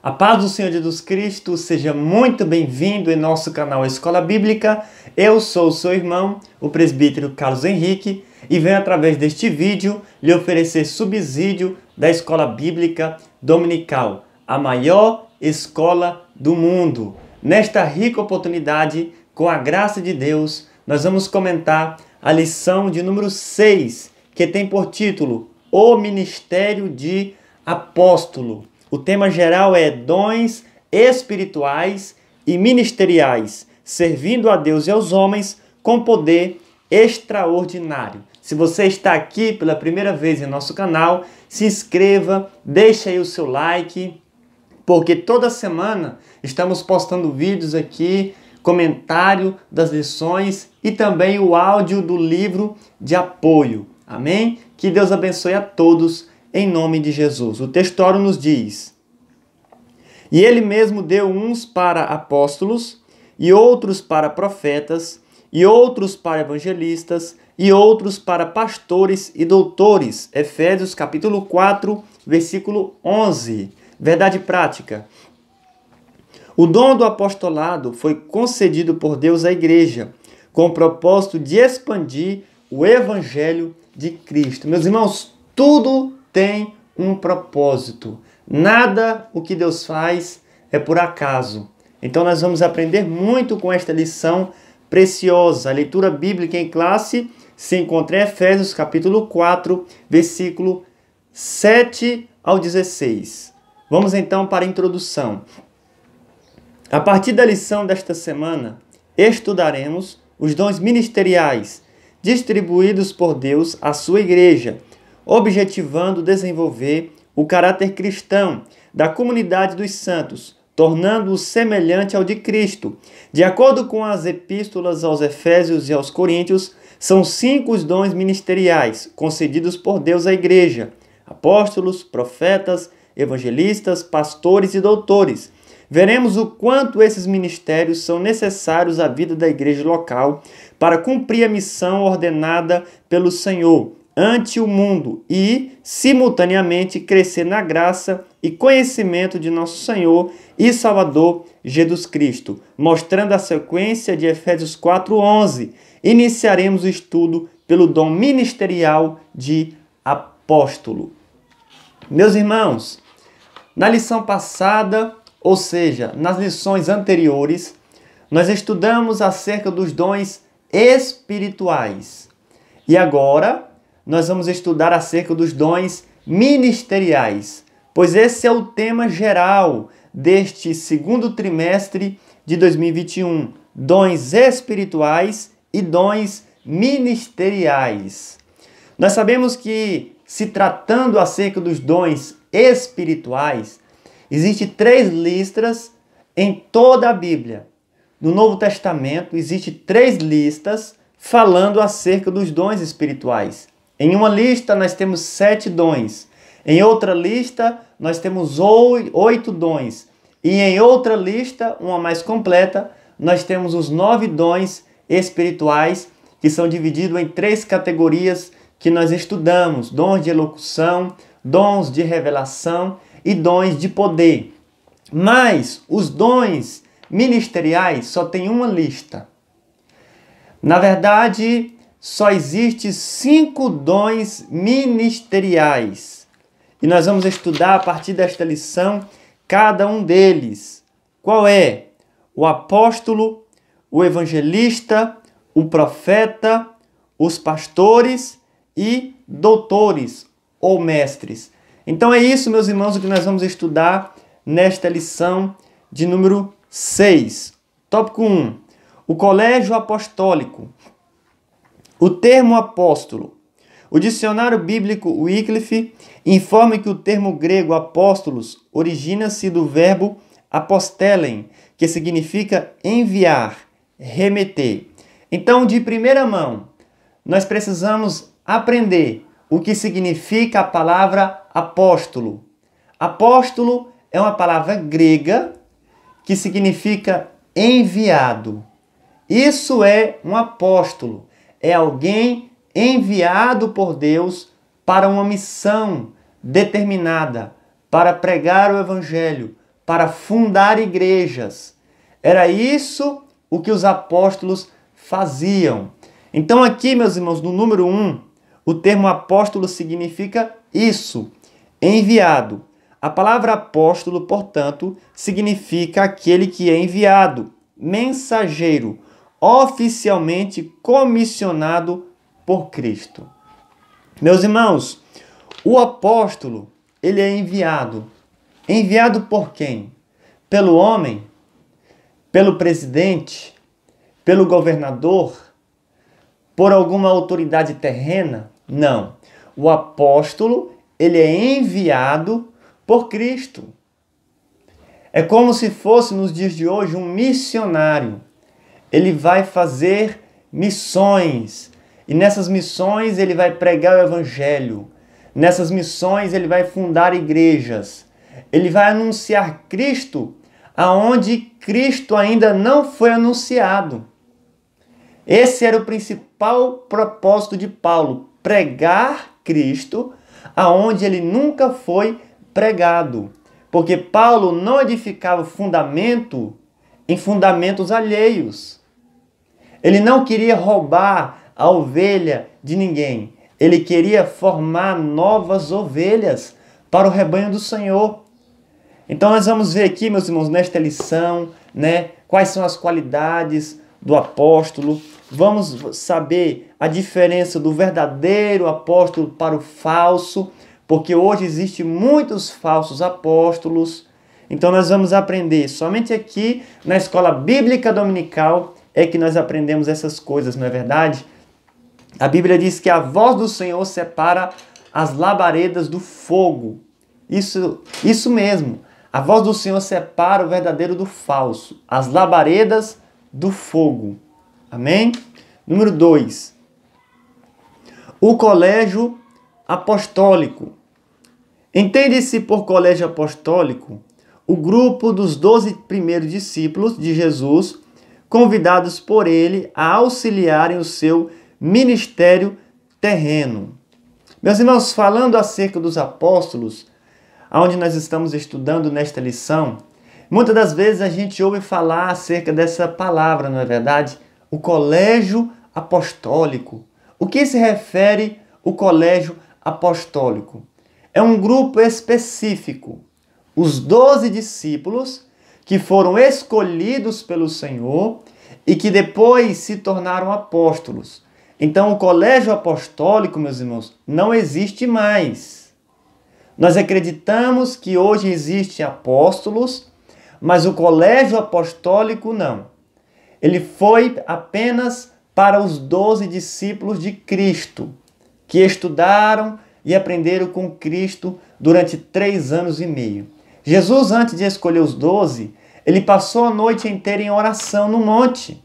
A paz do Senhor Jesus Cristo, seja muito bem-vindo em nosso canal Escola Bíblica. Eu sou o seu irmão, o presbítero Carlos Henrique, e venho através deste vídeo lhe oferecer subsídio da Escola Bíblica Dominical, a maior escola do mundo. Nesta rica oportunidade, com a graça de Deus, nós vamos comentar a lição de número 6, que tem por título O Ministério de Apóstolo. O tema geral é dons espirituais e ministeriais, servindo a Deus e aos homens com poder extraordinário. Se você está aqui pela primeira vez em nosso canal, se inscreva, deixe aí o seu like, porque toda semana estamos postando vídeos aqui, comentário das lições e também o áudio do livro de apoio. Amém? Que Deus abençoe a todos em nome de Jesus. O textório nos diz: E ele mesmo deu uns para apóstolos, e outros para profetas, e outros para evangelistas, e outros para pastores e doutores. Efésios capítulo 4, versículo 11. Verdade prática. O dom do apostolado foi concedido por Deus à igreja, com o propósito de expandir o evangelho de Cristo. Meus irmãos, tudo tem um propósito. Nada o que Deus faz é por acaso. Então nós vamos aprender muito com esta lição preciosa. A leitura bíblica em classe se encontra em Efésios capítulo 4, versículo 7 ao 16. Vamos então para a introdução. A partir da lição desta semana, estudaremos os dons ministeriais distribuídos por Deus à sua igreja, objetivando desenvolver o caráter cristão da comunidade dos santos, tornando-o semelhante ao de Cristo. De acordo com as epístolas aos Efésios e aos Coríntios, são 5 os dons ministeriais concedidos por Deus à igreja: apóstolos, profetas, evangelistas, pastores e doutores. Veremos o quanto esses ministérios são necessários à vida da igreja local para cumprir a missão ordenada pelo Senhor ante o mundo e, simultaneamente, crescer na graça e conhecimento de nosso Senhor e Salvador Jesus Cristo. Mostrando a sequência de Efésios 4:11, iniciaremos o estudo pelo dom ministerial de apóstolo. Meus irmãos, na lição passada, ou seja, nas lições anteriores, nós estudamos acerca dos dons espirituais. E agora nós vamos estudar acerca dos dons ministeriais, pois esse é o tema geral deste segundo trimestre de 2021. Dons espirituais e dons ministeriais. Nós sabemos que, se tratando acerca dos dons espirituais, existem 3 listas em toda a Bíblia. No Novo Testamento, existem 3 listas falando acerca dos dons espirituais. Em uma lista, nós temos 7 dons. Em outra lista, nós temos 8 dons. E em outra lista, uma mais completa, nós temos os 9 dons espirituais, que são divididos em 3 categorias que nós estudamos: dons de elocução, dons de revelação e dons de poder. Mas os dons ministeriais só tem uma lista. Na verdade, só existe 5 dons ministeriais. E nós vamos estudar a partir desta lição cada um deles. Qual é? O apóstolo, o evangelista, o profeta, os pastores e doutores ou mestres. Então é isso, meus irmãos, o que nós vamos estudar nesta lição de número 6. Tópico 1. O colégio apostólico. O termo apóstolo. O dicionário bíblico Wycliffe informa que o termo grego apóstolos origina-se do verbo apostelen, que significa enviar, remeter. Então, de primeira mão, nós precisamos aprender o que significa a palavra apóstolo. Apóstolo é uma palavra grega que significa enviado. Isso é um apóstolo. É alguém enviado por Deus para uma missão determinada, para pregar o evangelho, para fundar igrejas. Era isso o que os apóstolos faziam. Então aqui, meus irmãos, no número 1, o termo apóstolo significa isso, enviado. A palavra apóstolo, portanto, significa aquele que é enviado, mensageiro, oficialmente comissionado por Cristo. Meus irmãos, o apóstolo, ele é enviado. Enviado por quem? Pelo homem? Pelo presidente? Pelo governador? Por alguma autoridade terrena? Não. O apóstolo, ele é enviado por Cristo. É como se fosse, nos dias de hoje, um missionário. Ele vai fazer missões. E nessas missões ele vai pregar o evangelho. Nessas missões ele vai fundar igrejas. Ele vai anunciar Cristo aonde Cristo ainda não foi anunciado. Esse era o principal propósito de Paulo, pregar Cristo aonde ele nunca foi pregado. Porque Paulo não edificava fundamento em fundamentos alheios. Ele não queria roubar a ovelha de ninguém. Ele queria formar novas ovelhas para o rebanho do Senhor. Então nós vamos ver aqui, meus irmãos, nesta lição, quais são as qualidades do apóstolo. Vamos saber a diferença do verdadeiro apóstolo para o falso, porque hoje existem muitos falsos apóstolos. Então nós vamos aprender somente aqui na Escola Bíblica Dominical é que nós aprendemos essas coisas, não é verdade? A Bíblia diz que a voz do Senhor separa as labaredas do fogo. Isso mesmo. A voz do Senhor separa o verdadeiro do falso. As labaredas do fogo. Amém? Número 2. O colégio apostólico. Entende-se por colégio apostólico o grupo dos 12 primeiros discípulos de Jesus, convidados por ele a auxiliarem o seu ministério terreno. Meus irmãos, falando acerca dos apóstolos, onde nós estamos estudando nesta lição, muitas das vezes a gente ouve falar acerca dessa palavra, não é verdade? O colégio apostólico. O que se refere o colégio apostólico? É um grupo específico. Os 12 discípulos que foram escolhidos pelo Senhor e que depois se tornaram apóstolos. Então, o colégio apostólico, meus irmãos, não existe mais. Nós acreditamos que hoje existem apóstolos, mas o colégio apostólico não. Ele foi apenas para os 12 discípulos de Cristo, que estudaram e aprenderam com Cristo durante 3 anos e meio. Jesus, antes de escolher os 12, ele passou a noite inteira em oração no monte.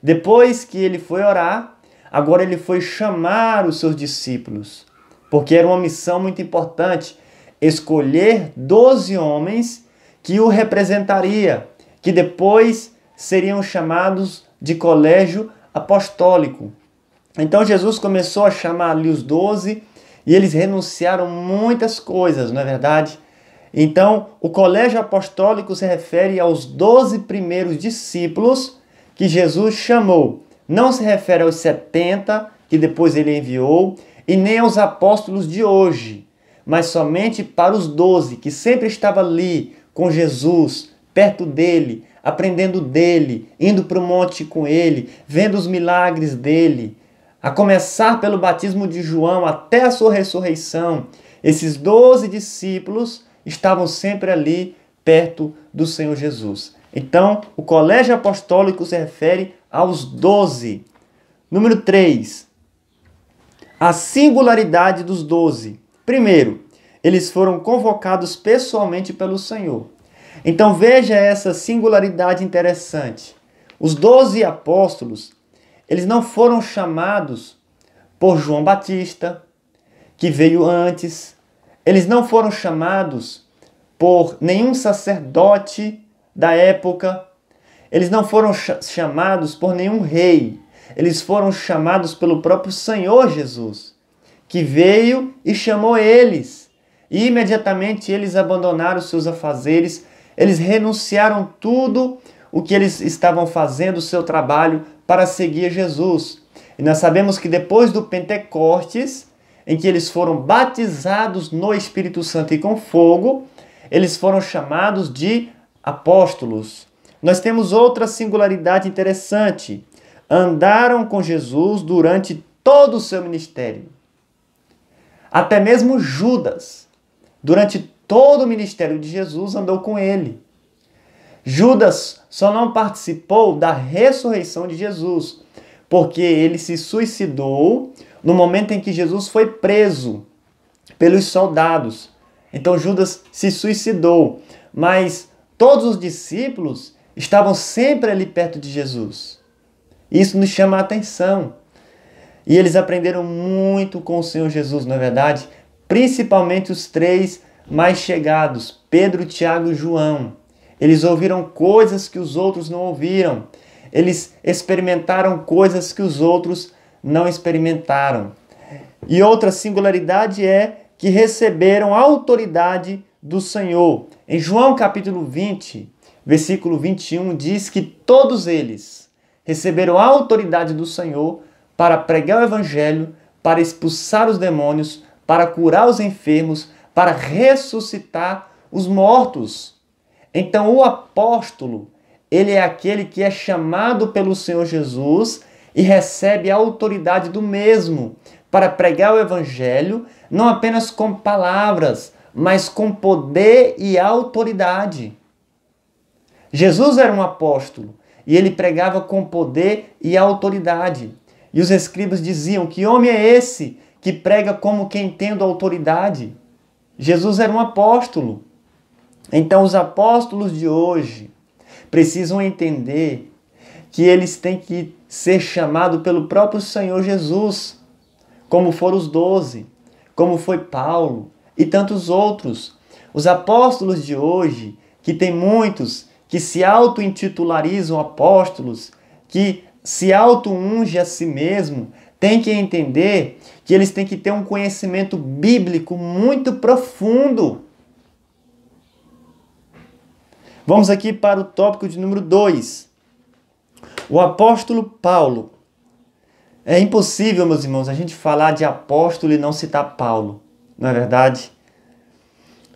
Depois que ele foi orar, agora ele foi chamar os seus discípulos, porque era uma missão muito importante, escolher 12 homens que o representaria, que depois seriam chamados de colégio apostólico. Então Jesus começou a chamar ali os 12 e eles renunciaram muitas coisas, não é verdade? Então, o colégio apostólico se refere aos 12 primeiros discípulos que Jesus chamou. Não se refere aos 70 que depois ele enviou e nem aos apóstolos de hoje, mas somente para os 12 que sempre estavam ali com Jesus, perto dele, aprendendo dele, indo para o monte com ele, vendo os milagres dele. A começar pelo batismo de João até a sua ressurreição, esses 12 discípulos estavam sempre ali perto do Senhor Jesus. Então, o colégio apostólico se refere aos 12. Número 3. A singularidade dos 12. Primeiro, eles foram convocados pessoalmente pelo Senhor. Então veja essa singularidade interessante. Os 12 apóstolos, eles não foram chamados por João Batista, que veio antes. Eles não foram chamados por nenhum sacerdote da época. Eles não foram chamados por nenhum rei. Eles foram chamados pelo próprio Senhor Jesus, que veio e chamou eles. E imediatamente eles abandonaram seus afazeres Eles renunciaram tudo o que eles estavam fazendo, o seu trabalho, para seguir Jesus. E nós sabemos que depois do Pentecostes, em que eles foram batizados no Espírito Santo e com fogo, eles foram chamados de apóstolos. Nós temos outra singularidade interessante. Andaram com Jesus durante todo o seu ministério. Até mesmo Judas, durante todo o ministério de Jesus, andou com ele. Judas só não participou da ressurreição de Jesus, porque ele se suicidou no momento em que Jesus foi preso pelos soldados. Então Judas se suicidou, mas todos os discípulos estavam sempre ali perto de Jesus. Isso nos chama a atenção. E eles aprenderam muito com o Senhor Jesus, não é verdade? Principalmente os três mais chegados, Pedro, Tiago e João. Eles ouviram coisas que os outros não ouviram. Eles experimentaram coisas que os outros não experimentaram. E outra singularidade é que receberam a autoridade do Senhor. Em João capítulo 20, versículo 21, diz que todos eles receberam a autoridade do Senhor para pregar o evangelho, para expulsar os demônios, para curar os enfermos, para ressuscitar os mortos. Então o apóstolo, ele é aquele que é chamado pelo Senhor Jesus e recebe a autoridade do mesmo para pregar o evangelho, não apenas com palavras, mas com poder e autoridade. Jesus era um apóstolo e ele pregava com poder e autoridade. E os escribas diziam: que homem é esse que prega como quem tendo autoridade? Jesus era um apóstolo. Então os apóstolos de hoje precisam entender que eles têm que ser chamados pelo próprio Senhor Jesus, como foram os 12, como foi Paulo e tantos outros. Os apóstolos de hoje, que tem muitos que se auto-intitularizam apóstolos, que se auto-unge a si mesmo, têm que entender que eles têm que ter um conhecimento bíblico muito profundo. Vamos aqui para o tópico de número 2. O apóstolo Paulo. É impossível, meus irmãos, a gente falar de apóstolo e não citar Paulo, não é verdade?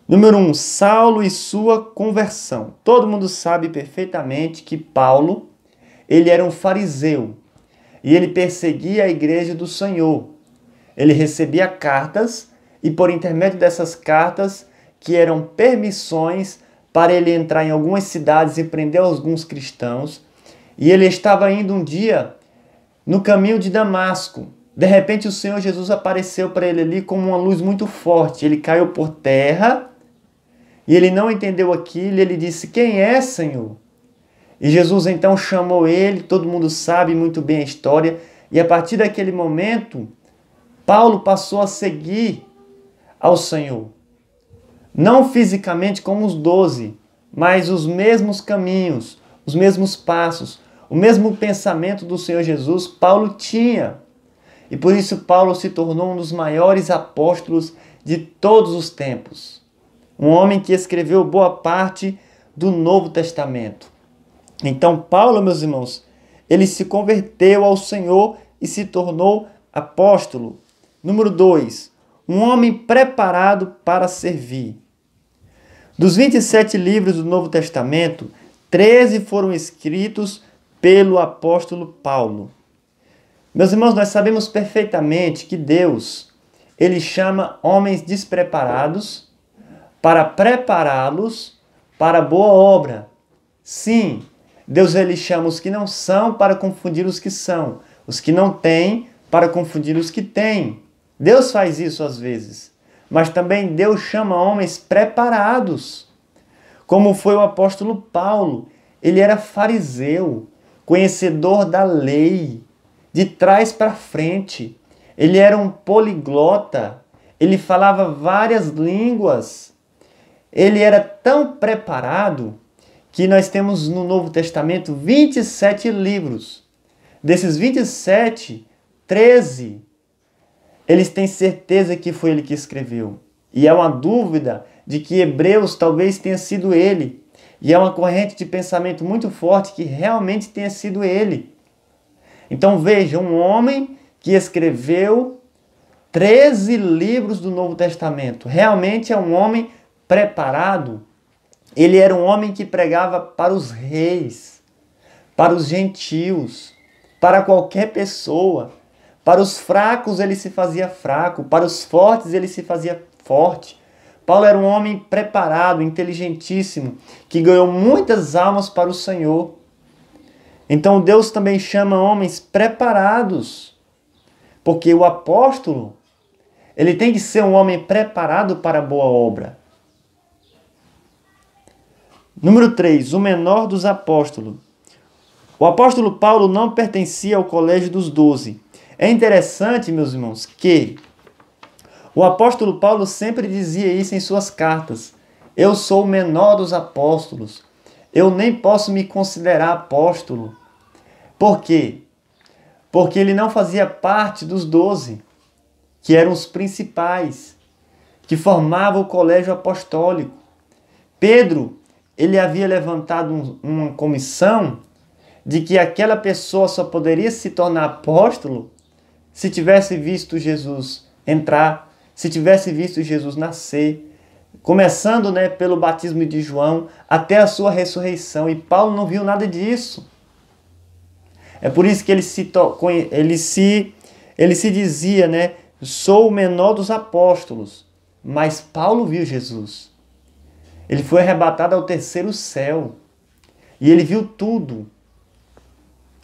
Número 1, Saulo e sua conversão. Todo mundo sabe perfeitamente que Paulo, ele era um fariseu e ele perseguia a igreja do Senhor. Ele recebia cartas e por intermédio dessas cartas, que eram permissões para ele entrar em algumas cidades e prender alguns cristãos, e ele estava indo um dia no caminho de Damasco. De repente o Senhor Jesus apareceu para ele ali como uma luz muito forte. Ele caiu por terra e ele não entendeu aquilo. Ele disse: quem é, Senhor? E Jesus então chamou ele. Todo mundo sabe muito bem a história. E a partir daquele momento, Paulo passou a seguir ao Senhor. Não fisicamente como os 12, mas os mesmos caminhos, os mesmos passos, o mesmo pensamento do Senhor Jesus Paulo tinha. E por isso Paulo se tornou um dos maiores apóstolos de todos os tempos. Um homem que escreveu boa parte do Novo Testamento. Então Paulo, meus irmãos, ele se converteu ao Senhor e se tornou apóstolo. Número 2, um homem preparado para servir. Dos 27 livros do Novo Testamento, 13 foram escritos pelo apóstolo Paulo. Meus irmãos, nós sabemos perfeitamente que Deus, ele chama homens despreparados para prepará-los para a boa obra. Sim, Deus ele chama os que não são para confundir os que são, os que não têm para confundir os que têm. Deus faz isso às vezes, mas também Deus chama homens preparados, como foi o apóstolo Paulo. Ele era fariseu, conhecedor da lei, de trás para frente. Ele era um poliglota, ele falava várias línguas. Ele era tão preparado que nós temos no Novo Testamento 27 livros. Desses 27, 13, eles têm certeza que foi ele que escreveu. E há uma dúvida de que Hebreus talvez tenha sido ele. E é uma corrente de pensamento muito forte que realmente tenha sido ele. Então veja, um homem que escreveu 13 livros do Novo Testamento. Realmente é um homem preparado. Ele era um homem que pregava para os reis, para os gentios, para qualquer pessoa. Para os fracos ele se fazia fraco, para os fortes ele se fazia forte. Paulo era um homem preparado, inteligentíssimo, que ganhou muitas almas para o Senhor. Então Deus também chama homens preparados, porque o apóstolo, ele tem que ser um homem preparado para a boa obra. Número 3, o menor dos apóstolos. O apóstolo Paulo não pertencia ao colégio dos 12. É interessante, meus irmãos, que o apóstolo Paulo sempre dizia isso em suas cartas. Eu sou o menor dos apóstolos. Eu nem posso me considerar apóstolo. Por quê? Porque ele não fazia parte dos 12, que eram os principais, que formavam o colégio apostólico. Pedro, ele havia levantado uma comissão de que aquela pessoa só poderia se tornar apóstolo se tivesse visto Jesus entrar, se tivesse visto Jesus nascer, começando pelo batismo de João até a sua ressurreição. E Paulo não viu nada disso. É por isso que ele se dizia, sou o menor dos apóstolos. Mas Paulo viu Jesus. Ele foi arrebatado ao terceiro céu. E ele viu tudo.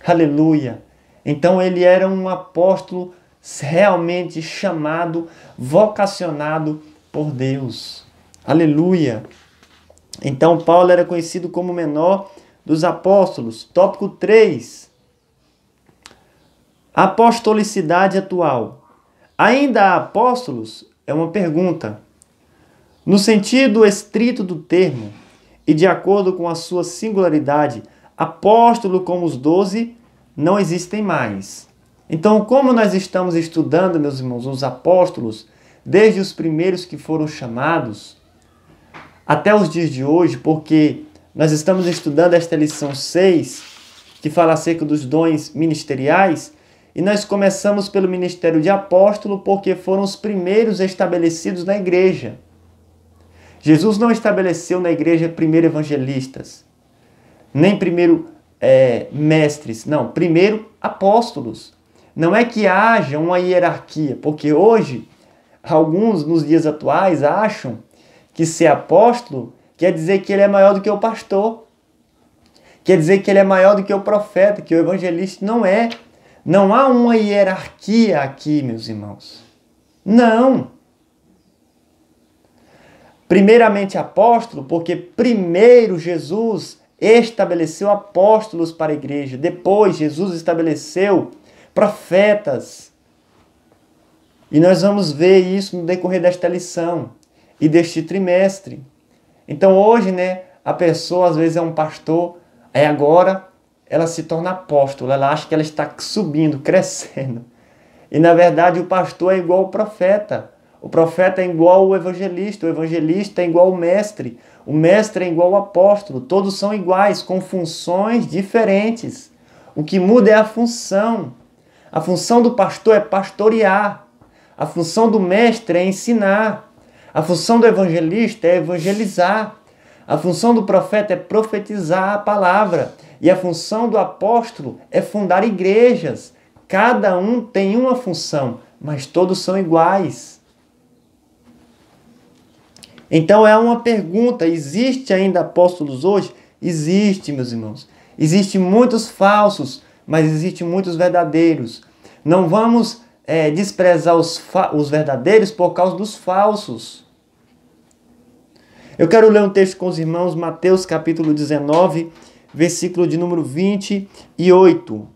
Aleluia. Então ele era um apóstolo realmente chamado, vocacionado por Deus. Aleluia. Então Paulo era conhecido como o menor dos apóstolos. Tópico 3. Apostolicidade atual. Ainda há apóstolos? É uma pergunta. No sentido estrito do termo e de acordo com a sua singularidade, apóstolo como os 12 não existem mais. Então, como nós estamos estudando, meus irmãos, os apóstolos, desde os primeiros que foram chamados até os dias de hoje, porque nós estamos estudando esta lição 6, que fala acerca dos dons ministeriais, e nós começamos pelo ministério de apóstolo porque foram os primeiros estabelecidos na igreja. Jesus não estabeleceu na igreja primeiro evangelistas, nem primeiro mestres, não, primeiro apóstolos. Não é que haja uma hierarquia, porque hoje, alguns nos dias atuais acham que ser apóstolo quer dizer que ele é maior do que o pastor, quer dizer que ele é maior do que o profeta, que o evangelista não é. Não há uma hierarquia aqui, meus irmãos. Não. Primeiramente apóstolo, porque primeiro Jesus estabeleceu apóstolos para a igreja. Depois Jesus estabeleceu profetas. E nós vamos ver isso no decorrer desta lição e deste trimestre. Então hoje, a pessoa às vezes é um pastor, aí agora ela se torna apóstolo, ela acha que ela está subindo, crescendo. E na verdade o pastor é igual ao profeta. O profeta é igual ao evangelista, o evangelista é igual ao mestre, o mestre é igual ao apóstolo. Todos são iguais, com funções diferentes. O que muda é a função. A função do pastor é pastorear. A função do mestre é ensinar. A função do evangelista é evangelizar. A função do profeta é profetizar a palavra. E a função do apóstolo é fundar igrejas. Cada um tem uma função, mas todos são iguais. Então é uma pergunta, existe ainda apóstolos hoje? Existe, meus irmãos. Existem muitos falsos, mas existem muitos verdadeiros. Não vamos desprezar os verdadeiros por causa dos falsos. Eu quero ler um texto com os irmãos, Mateus capítulo 19, versículo de número 28.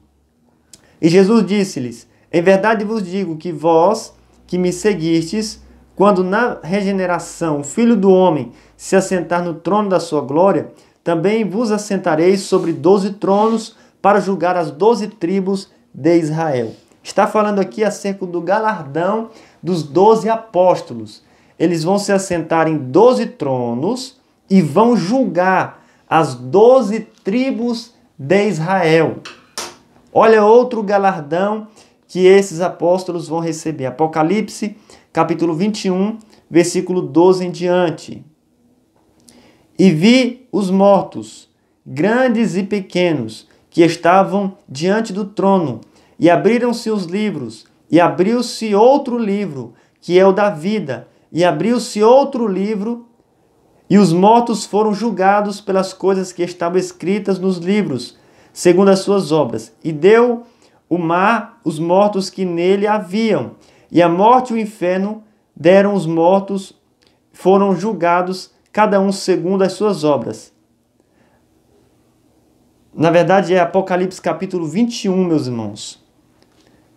E Jesus disse-lhes: em verdade vos digo que vós que me seguistes, quando na regeneração o Filho do Homem se assentar no trono da sua glória, também vos assentareis sobre 12 tronos para julgar as 12 tribos de Israel. Está falando aqui acerca do galardão dos 12 apóstolos. Eles vão se assentar em 12 tronos e vão julgar as 12 tribos de Israel. Olha outro galardão que esses apóstolos vão receber. Apocalipse, capítulo 21, versículo 12 em diante. E vi os mortos, grandes e pequenos, que estavam diante do trono, e abriram-se os livros, e abriu-se outro livro, que é o da vida, e abriu-se outro livro, e os mortos foram julgados pelas coisas que estavam escritas nos livros, segundo as suas obras. E deu o mar os mortos que nele haviam, e a morte e o inferno deram os mortos, foram julgados, cada um segundo as suas obras. Na verdade, é Apocalipse capítulo 21, meus irmãos.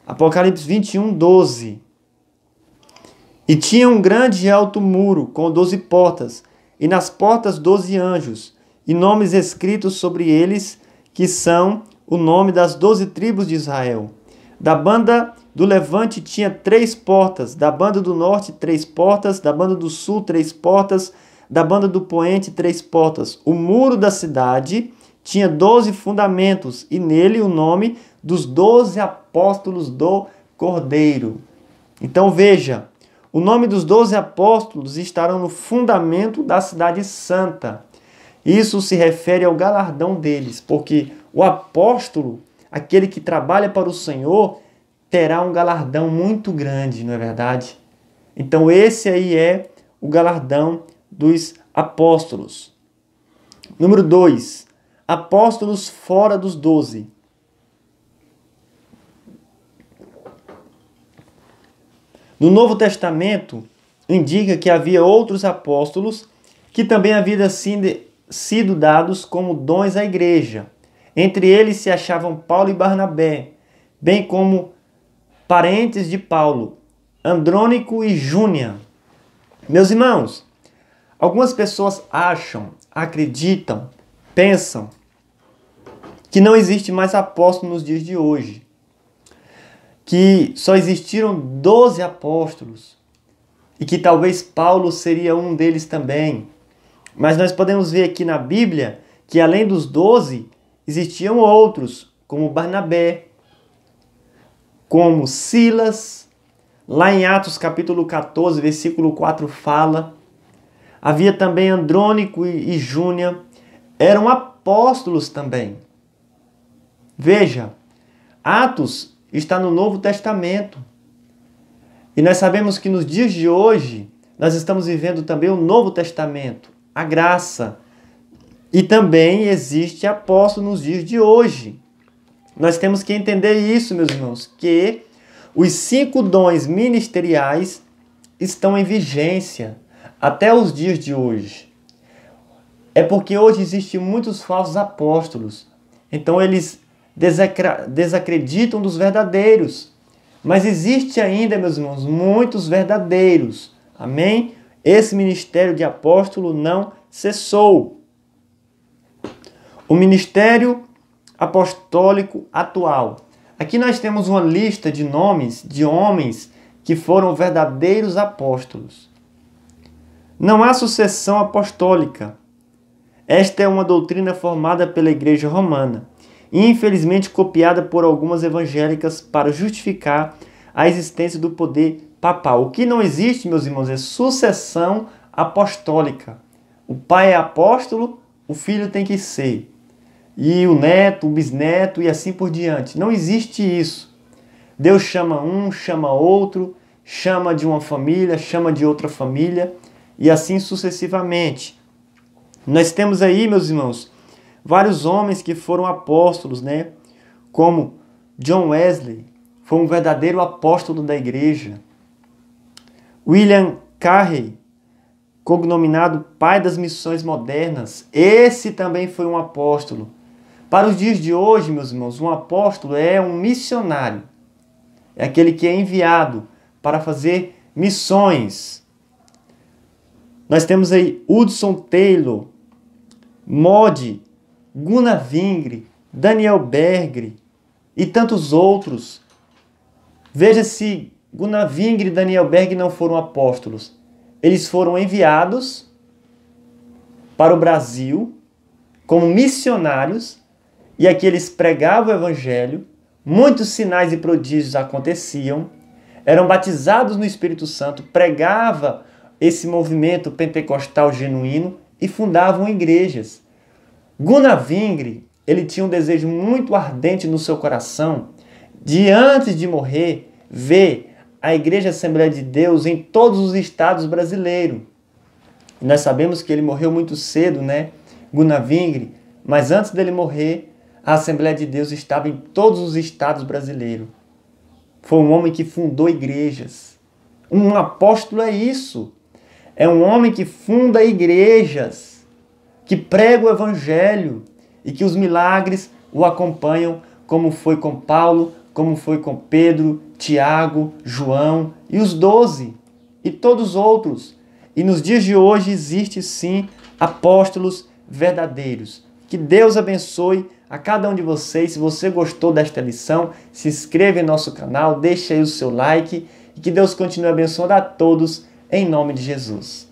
Apocalipse 21, 12. E tinha um grande e alto muro, com 12 portas, e nas portas 12 anjos, e nomes escritos sobre eles, que são o nome das 12 tribos de Israel. Da banda do levante tinha 3 portas, da banda do norte 3 portas, da banda do sul 3 portas, da banda do poente 3 portas. O muro da cidade tinha 12 fundamentos, e nele o nome dos 12 apóstolos do Cordeiro. Então veja, o nome dos 12 apóstolos estarão no fundamento da cidade santa. Isso se refere ao galardão deles, porque o apóstolo, aquele que trabalha para o Senhor, terá um galardão muito grande, não é verdade? Então esse aí é o galardão dos apóstolos. Número 2. Apóstolos fora dos 12. No Novo Testamento, indica que havia outros apóstolos que também haviam sido dados como dons à igreja. Entre eles se achavam Paulo e Barnabé, bem como parentes de Paulo, Andrônico e Júnia. Meus irmãos, algumas pessoas acreditam, pensam que não existe mais apóstolo nos dias de hoje, que só existiram 12 apóstolos e que talvez Paulo seria um deles também. Mas nós podemos ver aqui na Bíblia que além dos 12, existiam outros, como Barnabé, como Silas. Lá em Atos capítulo 14, versículo 4 fala. Havia também Andrônico e Júnia, eram apóstolos também. Veja, Atos está no Novo Testamento. E nós sabemos que nos dias de hoje, nós estamos vivendo também o Novo Testamento, a graça. E também existe apóstolo nos dias de hoje. Nós temos que entender isso, meus irmãos, que os 5 dons ministeriais estão em vigência até os dias de hoje. É porque hoje existem muitos falsos apóstolos. Então eles desacreditam dos verdadeiros. Mas existe ainda, meus irmãos, muitos verdadeiros. Amém? Esse ministério de apóstolo não cessou. O ministério apostólico atual. Aqui nós temos uma lista de nomes de homens que foram verdadeiros apóstolos. Não há sucessão apostólica. Esta é uma doutrina formada pela Igreja Romana e infelizmente copiada por algumas evangélicas para justificar a existência do poder papal. O que não existe, meus irmãos, é sucessão apostólica. O pai é apóstolo, o filho tem que ser. E o neto, o bisneto e assim por diante. Não existe isso. Deus chama um, chama outro, chama de uma família, chama de outra família e assim sucessivamente. Nós temos aí, meus irmãos, vários homens que foram apóstolos, né? Como John Wesley, foi um verdadeiro apóstolo da igreja. William Carey, cognominado pai das missões modernas, esse também foi um apóstolo. Para os dias de hoje, meus irmãos, um apóstolo é um missionário. É aquele que é enviado para fazer missões. Nós temos aí Hudson Taylor, Modi, Gunnar Vingre, Daniel Bergre e tantos outros. Veja se Gunnar Vingre e Daniel Bergre não foram apóstolos. Eles foram enviados para o Brasil como missionários, e aqui eles pregavam o evangelho, muitos sinais e prodígios aconteciam, eram batizados no Espírito Santo, pregava esse movimento pentecostal genuíno e fundavam igrejas. Gunnar Wingre, ele tinha um desejo muito ardente no seu coração de, antes de morrer, ver a Igreja Assembleia de Deus em todos os estados brasileiros. E nós sabemos que ele morreu muito cedo, né? Gunnar Wingre, mas antes dele morrer, a Assembleia de Deus estava em todos os estados brasileiros. Foi um homem que fundou igrejas. Um apóstolo é isso. É um homem que funda igrejas, que prega o evangelho e que os milagres o acompanham, como foi com Paulo, como foi com Pedro, Tiago, João e os 12 e todos os outros. E nos dias de hoje existe sim apóstolos verdadeiros. Que Deus abençoe a cada um de vocês. Se você gostou desta lição, se inscreva em nosso canal, deixe aí o seu like e que Deus continue abençoando a todos em nome de Jesus.